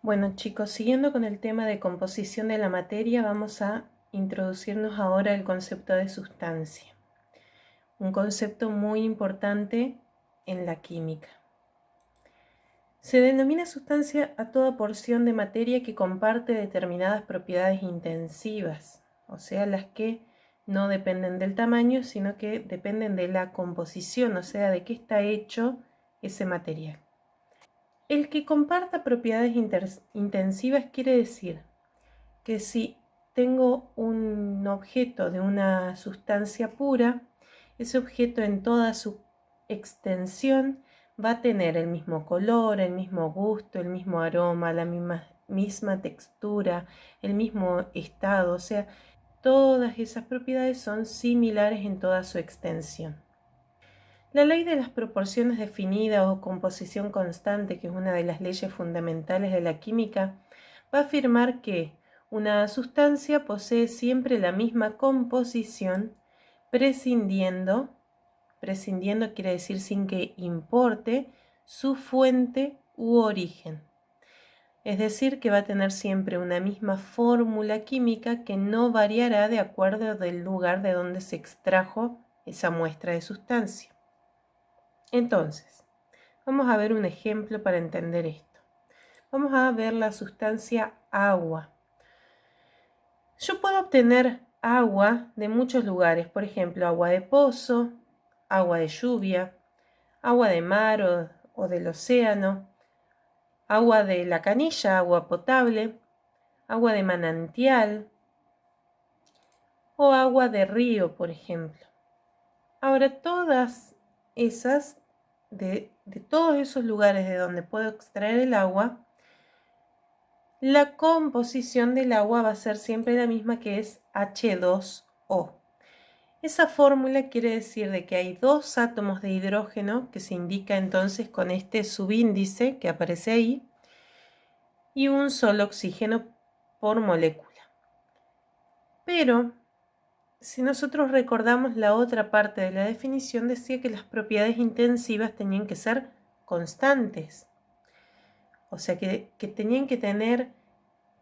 Bueno chicos, siguiendo con el tema de composición de la materia, vamos a introducirnos ahora el concepto de sustancia. Un concepto muy importante en la química. Se denomina sustancia a toda porción de materia que comparte determinadas propiedades intensivas, o sea, las que no dependen del tamaño, sino que dependen de la composición, o sea, de qué está hecho ese material. El que comparta propiedades intensivas quiere decir que si tengo un objeto de una sustancia pura, ese objeto en toda su extensión va a tener el mismo color, el mismo gusto, el mismo aroma, la misma textura, el mismo estado, o sea, todas esas propiedades son similares en toda su extensión. La ley de las proporciones definidas o composición constante, que es una de las leyes fundamentales de la química, va a afirmar que una sustancia posee siempre la misma composición, prescindiendo quiere decir sin que importe su fuente u origen. Es decir, que va a tener siempre una misma fórmula química que no variará de acuerdo del lugar de donde se extrajo esa muestra de sustancia. Entonces, vamos a ver un ejemplo para entender esto. Vamos a ver la sustancia agua. Yo puedo obtener agua de muchos lugares, por ejemplo, agua de pozo, agua de lluvia, agua de mar o del océano, agua de la canilla, agua potable, agua de manantial o agua de río, por ejemplo. Ahora, todas esas, de todos esos lugares de donde puedo extraer el agua, la composición del agua va a ser siempre la misma, que es H2O. Esa fórmula quiere decir de que hay dos átomos de hidrógeno, que se indica entonces con este subíndice que aparece ahí, y un solo oxígeno por molécula. Pero si nosotros recordamos la otra parte de la definición, decía que las propiedades intensivas tenían que ser constantes. O sea que tenían que tener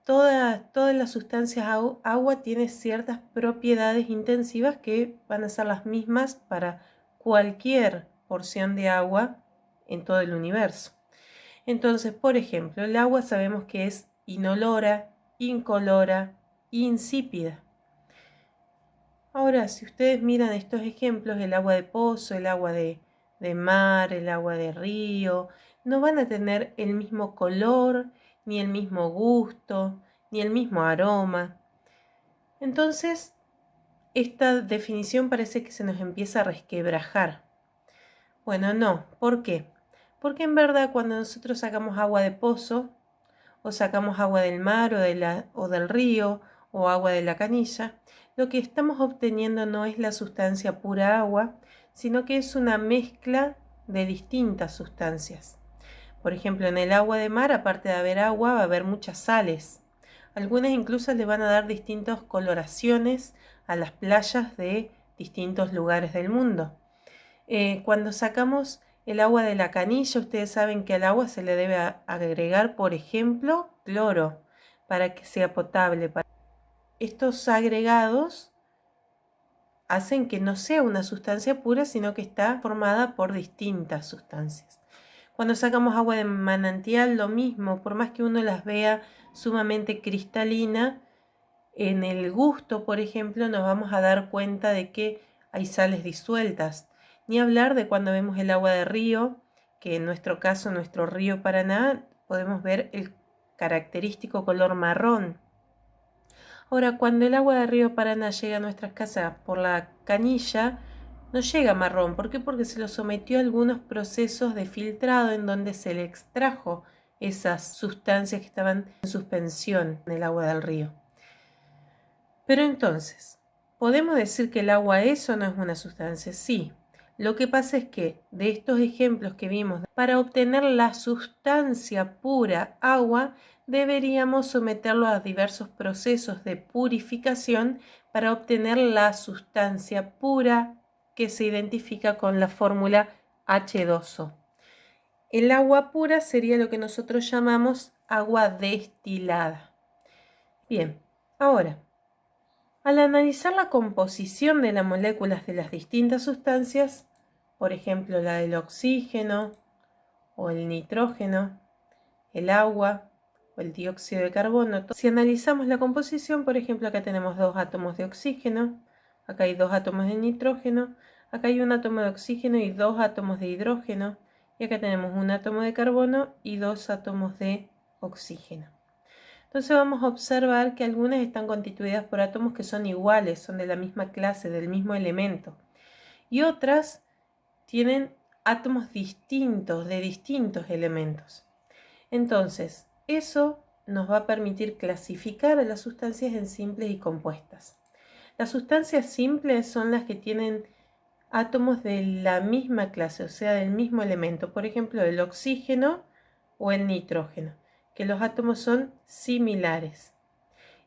todas las sustancias agua tiene ciertas propiedades intensivas que van a ser las mismas para cualquier porción de agua en todo el universo. Entonces, por ejemplo, el agua sabemos que es inolora, incolora, insípida. Ahora, si ustedes miran estos ejemplos, el agua de pozo, el agua de mar, el agua de río, no van a tener el mismo color, ni el mismo gusto, ni el mismo aroma. Entonces, esta definición parece que se nos empieza a resquebrajar. Bueno, no. ¿Por qué? Porque en verdad cuando nosotros sacamos agua de pozo, o sacamos agua del mar o del río, o agua de la canilla, lo que estamos obteniendo no es la sustancia pura agua, sino que es una mezcla de distintas sustancias. Por ejemplo, en el agua de mar, aparte de haber agua, va a haber muchas sales. Algunas incluso le van a dar distintas coloraciones a las playas de distintos lugares del mundo. Cuando sacamos el agua de la canilla, ustedes saben que al agua se le debe agregar, por ejemplo, cloro para que sea potable. Estos agregados hacen que no sea una sustancia pura, sino que está formada por distintas sustancias. Cuando sacamos agua de manantial, lo mismo, por más que uno las vea sumamente cristalina, en el gusto, por ejemplo, nos vamos a dar cuenta de que hay sales disueltas. Ni hablar de cuando vemos el agua de río, que en nuestro caso, nuestro río Paraná, podemos ver el característico color marrón. Ahora, cuando el agua del río Paraná llega a nuestras casas por la canilla, no llega marrón. ¿Por qué? Porque se lo sometió a algunos procesos de filtrado en donde se le extrajo esas sustancias que estaban en suspensión en el agua del río. Pero entonces, ¿podemos decir que el agua es o no es una sustancia? Sí. Lo que pasa es que de estos ejemplos que vimos, para obtener la sustancia pura agua, deberíamos someterlo a diversos procesos de purificación para obtener la sustancia pura que se identifica con la fórmula H2O. El agua pura sería lo que nosotros llamamos agua destilada. Bien, ahora, al analizar la composición de las moléculas de las distintas sustancias, por ejemplo la del oxígeno o el nitrógeno, el agua o el dióxido de carbono, si analizamos la composición, por ejemplo acá tenemos 2 átomos de oxígeno, acá hay 2 átomos de nitrógeno, acá hay un átomo de oxígeno y 2 átomos de hidrógeno, y acá tenemos un átomo de carbono y 2 átomos de oxígeno. Entonces vamos a observar que algunas están constituidas por átomos que son iguales, son de la misma clase, del mismo elemento. Y otras tienen átomos distintos, de distintos elementos. Entonces, eso nos va a permitir clasificar a las sustancias en simples y compuestas. Las sustancias simples son las que tienen átomos de la misma clase, o sea, del mismo elemento. Por ejemplo, el oxígeno o el nitrógeno, que los átomos son similares.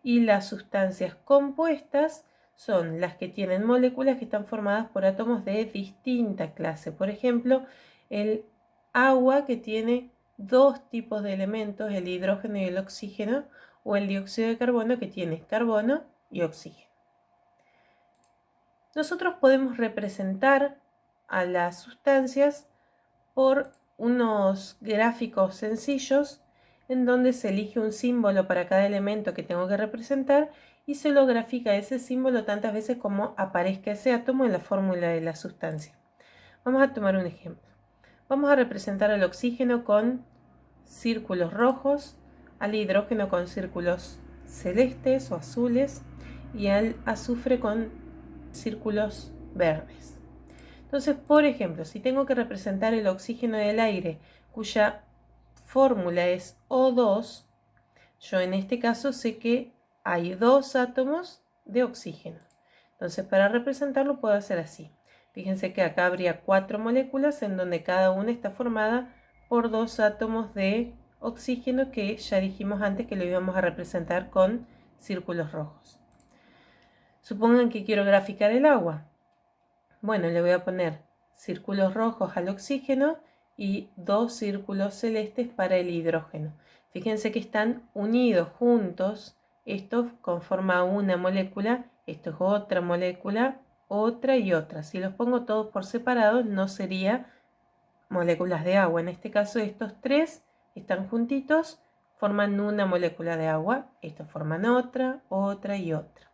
Y las sustancias compuestas son las que tienen moléculas que están formadas por átomos de distinta clase. Por ejemplo, el agua, que tiene 2 tipos de elementos, el hidrógeno y el oxígeno, o el dióxido de carbono, que tiene carbono y oxígeno. Nosotros podemos representar a las sustancias por unos gráficos sencillos en donde se elige un símbolo para cada elemento que tengo que representar y se lo grafica ese símbolo tantas veces como aparezca ese átomo en la fórmula de la sustancia. Vamos a tomar un ejemplo. Vamos a representar al oxígeno con círculos rojos, al hidrógeno con círculos celestes o azules y al azufre con círculos verdes. Entonces, por ejemplo, si tengo que representar el oxígeno del aire, cuya fórmula es O2, yo en este caso sé que hay 2 átomos de oxígeno. Entonces, para representarlo puedo hacer así. Fíjense que acá habría 4 moléculas en donde cada una está formada por 2 átomos de oxígeno, que ya dijimos antes que lo íbamos a representar con círculos rojos. Supongan que quiero graficar el agua. Bueno, le voy a poner círculos rojos al oxígeno y 2 círculos celestes para el hidrógeno. Fíjense que están unidos juntos. Esto conforma una molécula, esto es otra molécula, otra y otra. Si los pongo todos por separado, no sería moléculas de agua. En este caso, estos 3 están juntitos, forman una molécula de agua. Estos forman otra, otra y otra.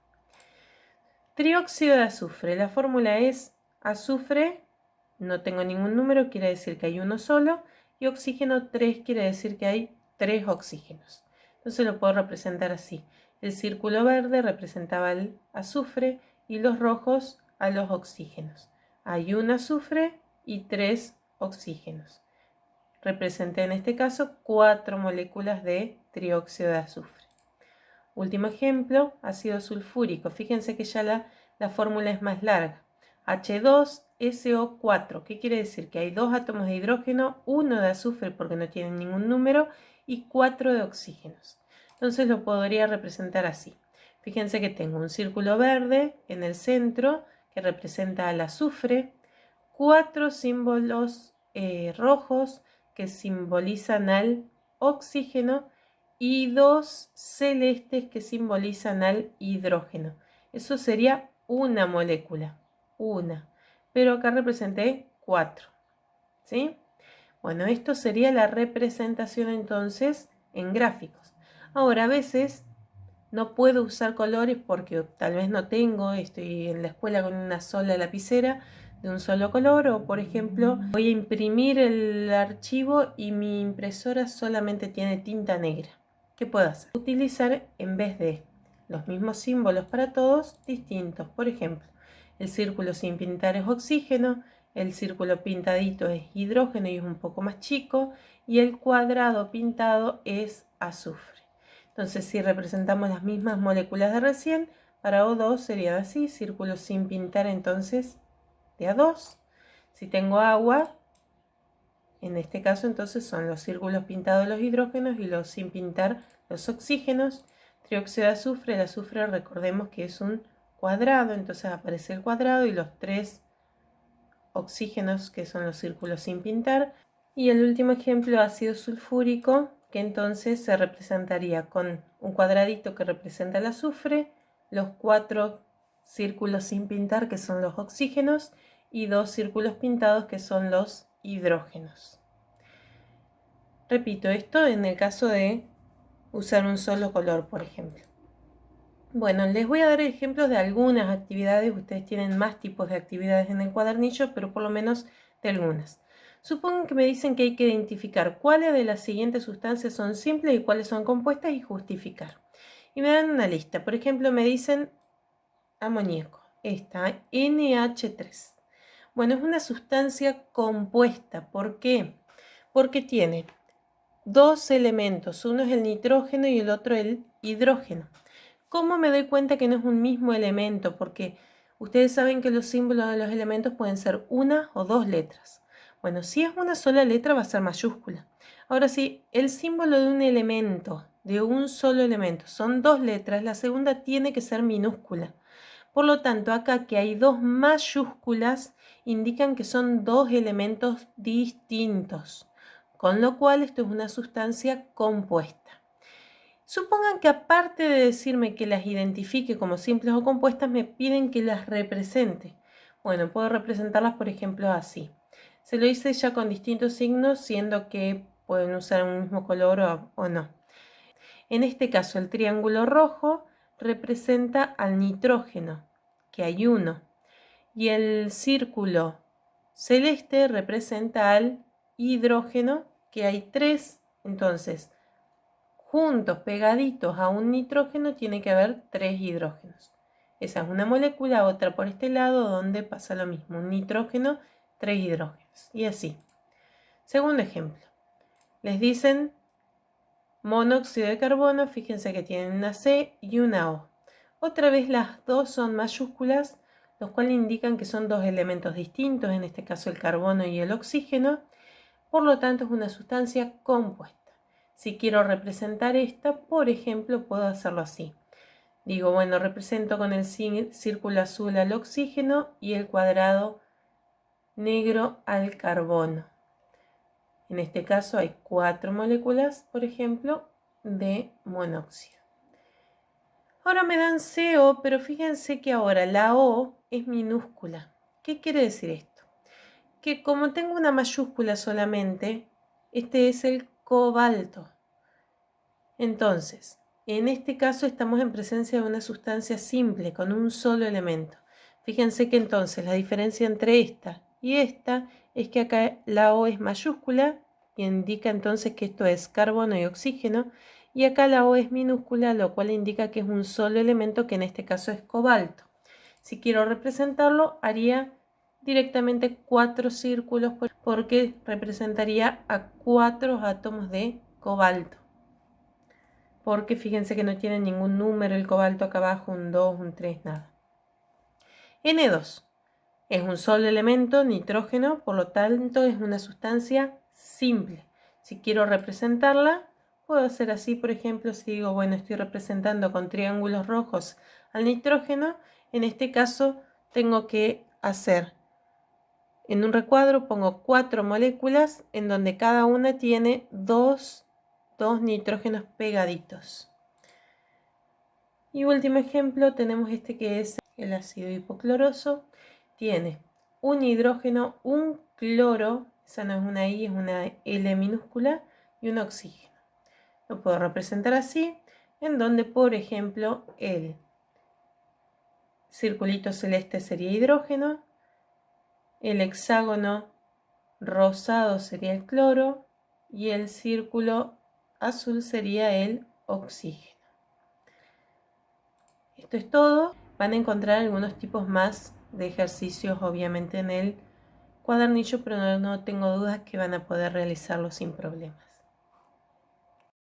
Trióxido de azufre. La fórmula es azufre, no tengo ningún número, quiere decir que hay uno solo, y oxígeno 3 quiere decir que hay 3 oxígenos. Entonces lo puedo representar así. El círculo verde representaba el azufre y los rojos a los oxígenos. Hay un azufre y 3 oxígenos. Representé en este caso 4 moléculas de trióxido de azufre. Último ejemplo, ácido sulfúrico. Fíjense que ya la fórmula es más larga. H2SO4. ¿Qué quiere decir? Que hay 2 átomos de hidrógeno, 1 de azufre porque no tienen ningún número y 4 de oxígenos. Entonces lo podría representar así. Fíjense que tengo un círculo verde en el centro que representa al azufre, 4 símbolos rojos que simbolizan al oxígeno y 2 celestes que simbolizan al hidrógeno. Eso sería una molécula, una. Pero acá representé 4. ¿Sí? Bueno, esto sería la representación entonces en gráficos. Ahora, a veces no puedo usar colores porque tal vez no tengo, estoy en la escuela con una sola lapicera de un solo color, o por ejemplo voy a imprimir el archivo y mi impresora solamente tiene tinta negra. ¿Qué puedo hacer? Utilizar, en vez de los mismos símbolos para todos, distintos. Por ejemplo, el círculo sin pintar es oxígeno, el círculo pintadito es hidrógeno y es un poco más chico, y el cuadrado pintado es azufre. Entonces, si representamos las mismas moléculas de recién, para O2 sería así, círculo sin pintar entonces de A2. Si tengo agua, en este caso entonces son los círculos pintados los hidrógenos y los sin pintar los oxígenos. Trióxido de azufre, el azufre recordemos que es un cuadrado, entonces aparece el cuadrado y los 3 oxígenos que son los círculos sin pintar. Y el último ejemplo, ácido sulfúrico, que entonces se representaría con un cuadradito que representa el azufre, los 4 círculos sin pintar que son los oxígenos y 2 círculos pintados que son los hidrógenos. Repito esto en el caso de usar un solo color, por ejemplo. Bueno, les voy a dar ejemplos de algunas actividades. Ustedes tienen más tipos de actividades en el cuadernillo, pero por lo menos de algunas. Supongan que me dicen que hay que identificar cuáles de las siguientes sustancias son simples y cuáles son compuestas y justificar. Y me dan una lista. Por ejemplo, me dicen amoníaco. Esta, NH3. Bueno, es una sustancia compuesta. ¿Por qué? Porque tiene 2 elementos. Uno es el nitrógeno y el otro el hidrógeno. ¿Cómo me doy cuenta que no es un mismo elemento? Porque ustedes saben que los símbolos de los elementos pueden ser una o 2 letras. Bueno, si es una sola letra va a ser mayúscula. Ahora, si el símbolo de un elemento, de un solo elemento, son 2 letras, la segunda tiene que ser minúscula. Por lo tanto, acá que hay 2 mayúsculas indican que son 2 elementos distintos, con lo cual esto es una sustancia compuesta. Supongan que aparte de decirme que las identifique como simples o compuestas, me piden que las represente. Bueno, puedo representarlas, por ejemplo, así. Se lo hice ya con distintos signos, siendo que pueden usar un mismo color o no. En este caso, el triángulo rojo representa al nitrógeno, que hay 1. Y el círculo celeste representa al hidrógeno, que hay 3. Entonces, juntos, pegaditos a un nitrógeno, tiene que haber 3 hidrógenos. Esa es una molécula, otra por este lado, donde pasa lo mismo. Un nitrógeno, 3 hidrógenos. Y así. Segundo ejemplo. Les dicen monóxido de carbono. Fíjense que tienen una C y una O. Otra vez las dos son mayúsculas, los cuales indican que son 2 elementos distintos, en este caso el carbono y el oxígeno. Por lo tanto, es una sustancia compuesta. Si quiero representar esta, por ejemplo, puedo hacerlo así. Digo, bueno, represento con el círculo azul al oxígeno y el cuadrado negro al carbono. En este caso hay 4 moléculas, por ejemplo, de monóxido. Ahora me dan CO, pero fíjense que ahora la O es minúscula. ¿Qué quiere decir esto? Que como tengo una mayúscula solamente, este es el cobalto. Entonces, en este caso estamos en presencia de una sustancia simple, con un solo elemento. Fíjense que entonces la diferencia entre esta y esta es que acá la O es mayúscula y indica entonces que esto es carbono y oxígeno, y acá la O es minúscula, lo cual indica que es un solo elemento, que en este caso es cobalto. Si quiero representarlo, haría directamente 4 círculos porque representaría a 4 átomos de cobalto. Porque fíjense que no tiene ningún número el cobalto acá abajo, un 2, un 3, nada. N2 es un solo elemento, nitrógeno, por lo tanto es una sustancia simple. Si quiero representarla, puedo hacer así, por ejemplo, si digo, bueno, estoy representando con triángulos rojos al nitrógeno, en este caso tengo que hacer, en un recuadro pongo 4 moléculas en donde cada una tiene dos nitrógenos pegaditos. Y último ejemplo, tenemos este que es el ácido hipocloroso. Tiene un hidrógeno, un cloro, esa no es una I, es una L minúscula, y un oxígeno. Lo puedo representar así, en donde, por ejemplo, el circulito celeste sería hidrógeno, el hexágono rosado sería el cloro y el círculo azul sería el oxígeno. Esto es todo. Van a encontrar algunos tipos más de ejercicios, obviamente, en el cuadernillo, pero no tengo dudas que van a poder realizarlo sin problemas.